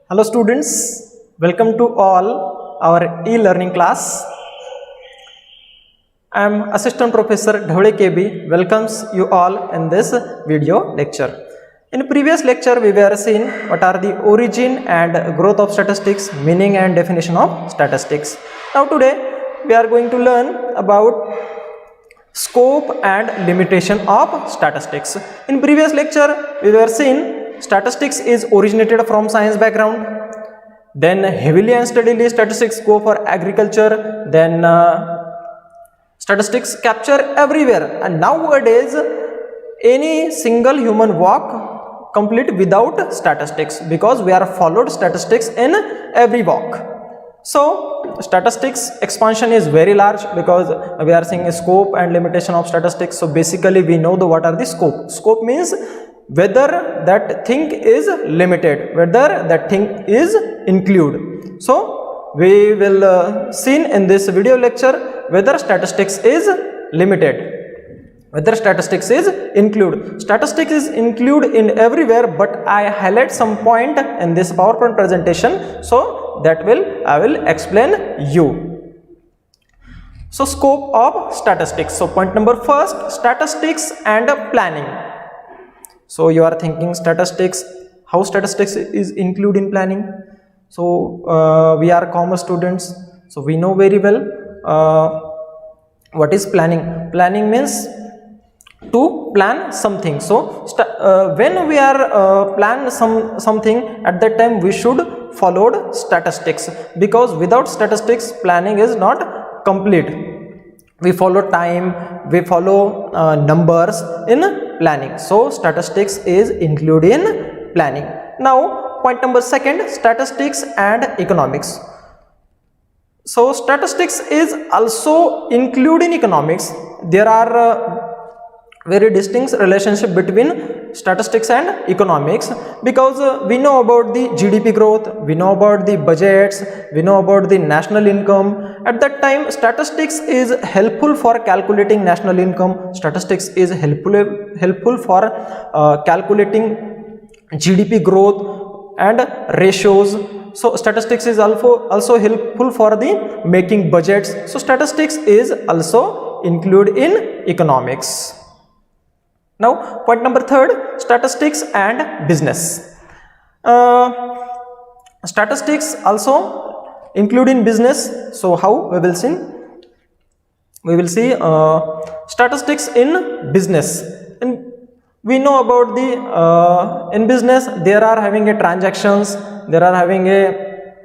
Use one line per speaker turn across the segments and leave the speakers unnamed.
Hello students, welcome to all our e-learning class. I am Assistant Professor Dhawale KB welcomes you all in this video lecture. In previous lecture we were seeing what are the origin and growth of statistics, meaning and definition of statistics. Now today we are going to learn about scope and limitation of statistics. In previous lecture we were seeing statistics is originated from science background, then heavily and steadily statistics go for agriculture, then statistics capture everywhere, and nowadays any single human walk complete without statistics, because we are followed statistics in every walk. So statistics expansion is very large because we are seeing a scope and limitation of statistics. So basically we know what are the scope. Scope means whether that thing is limited, whether that thing is include. So we will see in this video lecture whether statistics is limited, whether statistics is include. Statistics is include in everywhere, but I highlight some point in this PowerPoint presentation, so that I will explain you. So scope of statistics. So point number first, statistics and planning. So you are thinking statistics, how statistics is included in planning? So we are commerce students, so we know very well what is planning. Planning means to plan something. So when we are plan something, at that time we should follow statistics, because without statistics planning is not complete. We follow time, we follow numbers in planning. So statistics is included in planning. Now point number second, statistics and economics. So statistics is also included in economics. There are very distinct relationship between statistics and economics, because we know about the GDP growth, we know about the budgets, we know about the national income. At that time statistics is helpful for calculating national income, statistics is helpful for calculating GDP growth and ratios. So statistics is also helpful for the making budgets. So statistics is also included in economics. Now point number third, statistics and business. Statistics also include in business. So how we will see? We will see statistics in business. And we know about the in business there are having a transactions, there are having a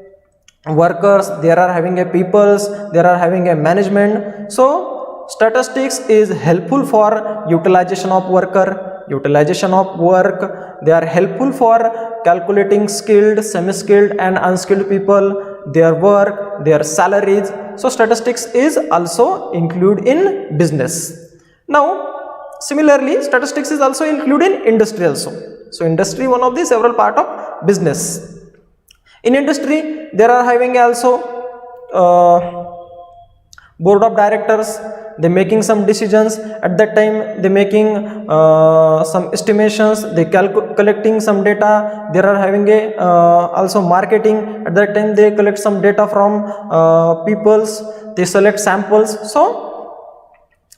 workers, there are having a peoples, there are having a management. So statistics is helpful for utilization of worker, utilization of work. They are helpful for calculating skilled, semi-skilled and unskilled people, their work, their salaries. So statistics is also included in business. Now similarly statistics is also included in industry also. So industry one of the several part of business. In industry there are having also board of directors, they making some decisions. At that time they making some estimations, they collecting some data. There are having a also marketing. At that time they collect some data from peoples, they select samples. So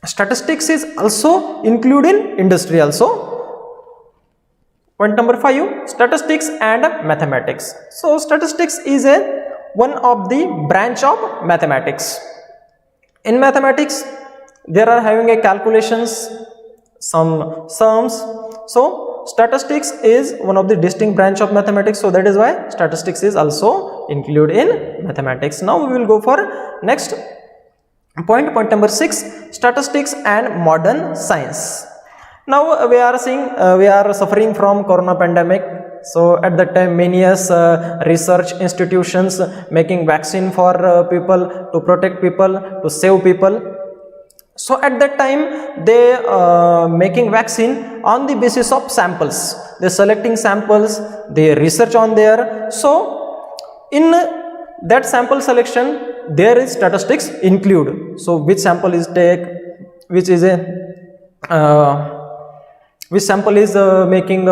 statistics is also included in industry also. Point number 5, statistics and mathematics. So statistics is one of the branch of mathematics. In mathematics there are having a calculations, some sums. So statistics is one of the distinct branch of mathematics, so that is why statistics is also included in mathematics. Now we will go for next point, point number 6, statistics and modern science. Now we are seeing we are suffering from corona pandemic. So at that time many research institutions making vaccine for people, to protect people, to save people. So at that time they making vaccine on the basis of samples. They selecting samples, they research on there. So in that sample selection there is statistics include. So which sample is take, which is a which sample is making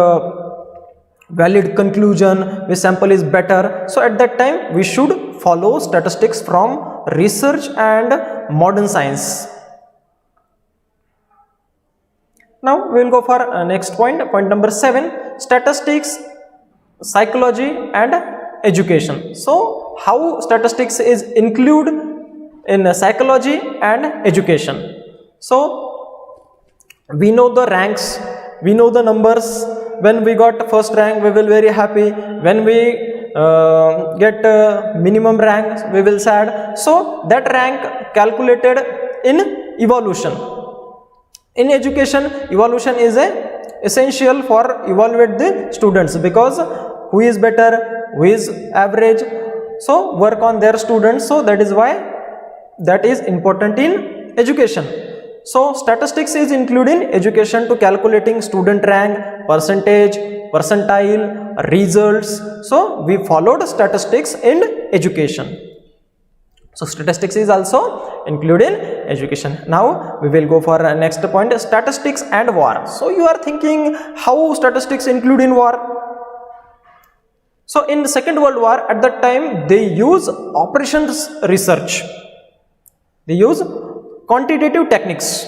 valid conclusion which sample is better. So at that time we should follow statistics from research and modern science. Now we will go for next point number 7, statistics, psychology and education. So how statistics is included in psychology and education. So we know the ranks, we know the numbers. When we got first rank, we will very happy. When we get minimum rank, we will sad. So that rank calculated in evolution. In education, evolution is essential for evaluate the students, because who is better, who is average, so work on their students. So that is why that is important in education. So statistics is included in education to calculating student rank, percentage, percentile, results. So we followed statistics in education. So statistics is also included in education. Now we will go for next point, statistics and war. So you are thinking how statistics include in war. So in the Second World War, at that time they use operations research. They use quantitative techniques.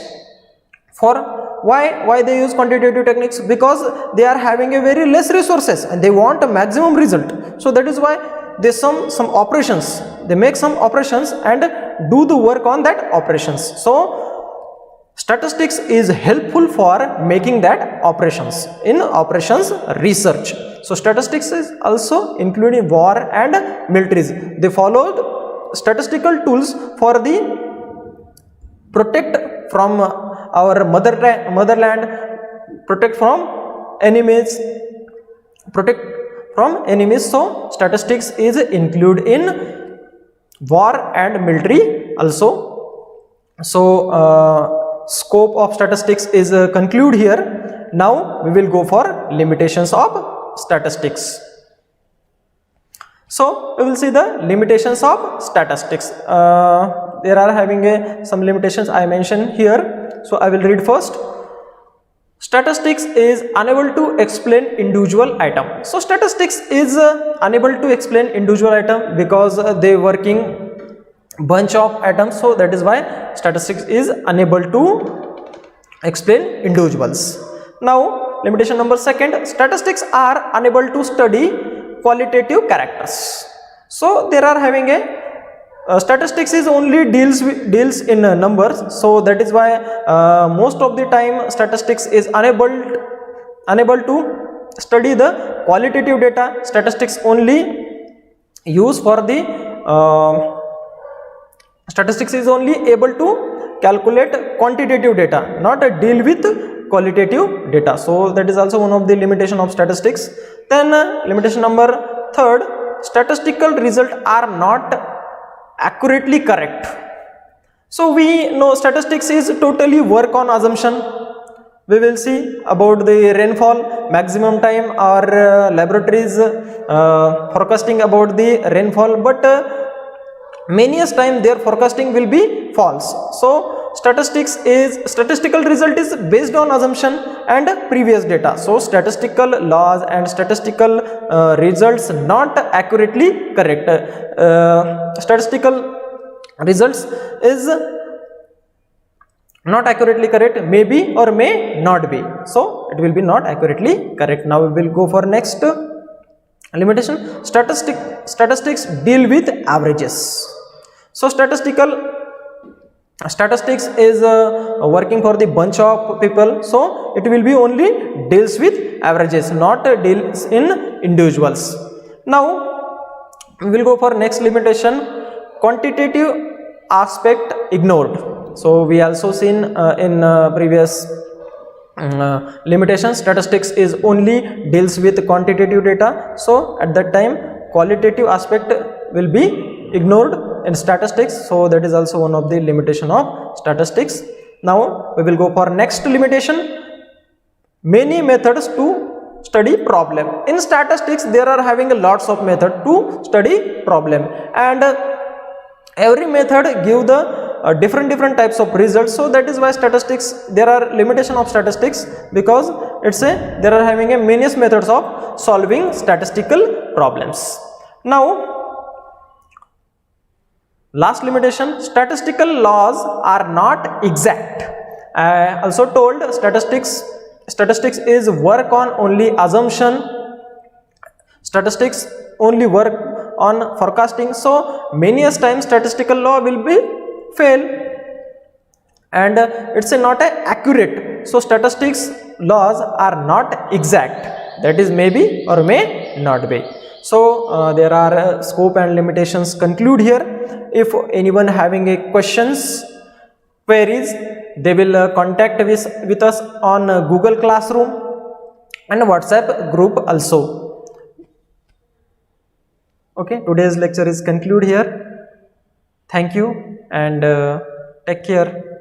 For why they use quantitative techniques? Because they are having a very less resources and they want a maximum result. So that is why they some operations, they make some operations and do the work on that operations. So statistics is helpful for making that operations in operations research. So statistics is also including war and militaries. They followed statistical tools for the protect from our motherland, protect from enemies, protect from enemies. So statistics is included in war and military also. So scope of statistics is conclude here. Now we will go for limitations of statistics. So we will see the limitations of statistics. There are having some limitations I mentioned here. So I will read first. Statistics is unable to explain individual item. So statistics is unable to explain individual item because they working bunch of atoms. So that is why statistics is unable to explain individuals. Now limitation number 2, statistics are unable to study qualitative characters. So there are having a statistics is only deals in numbers. So that is why most of the time statistics is unable to study the qualitative data. Statistics only use for the statistics is only able to calculate quantitative data, not deal with qualitative data. So that is also one of the limitation of statistics. Then limitation number 3, statistical results are not accurately correct. So we know statistics is totally work on assumption. We will see about the rainfall, maximum time, or laboratories forecasting about the rainfall, but many a time their forecasting will be false. So statistical result is based on assumption and previous data. So statistical laws and statistical results not accurately correct. Statistical results is not accurately correct, may be or may not be. So it will be not accurately correct. Now we will go for next limitation. Statistics deal with averages. So statistics is working for the bunch of people. So it will be only deals with averages, not deals in individuals. Now we will go for next limitation, quantitative aspect ignored. So we also seen in previous limitation, statistics is only deals with quantitative data. So at that time qualitative aspect will be ignored in statistics. So that is also one of the limitation of statistics. Now we will go for next limitation, many methods to study problem. In statistics there are having lots of method to study problem, and every method give the different types of results. So that is why statistics, there are limitation of statistics, because there are having a many methods of solving statistical problems. Now last limitation, statistical laws are not exact. I also told statistics is work on only assumption, statistics only work on forecasting. So many times statistical law will be fail, and it's not accurate. So statistics laws are not exact, that is maybe or may not be. So there are scope and limitations conclude here. If anyone having a questions, queries, they will contact with us on Google Classroom and WhatsApp group also. Okay, today's lecture is conclude here. Thank you and take care.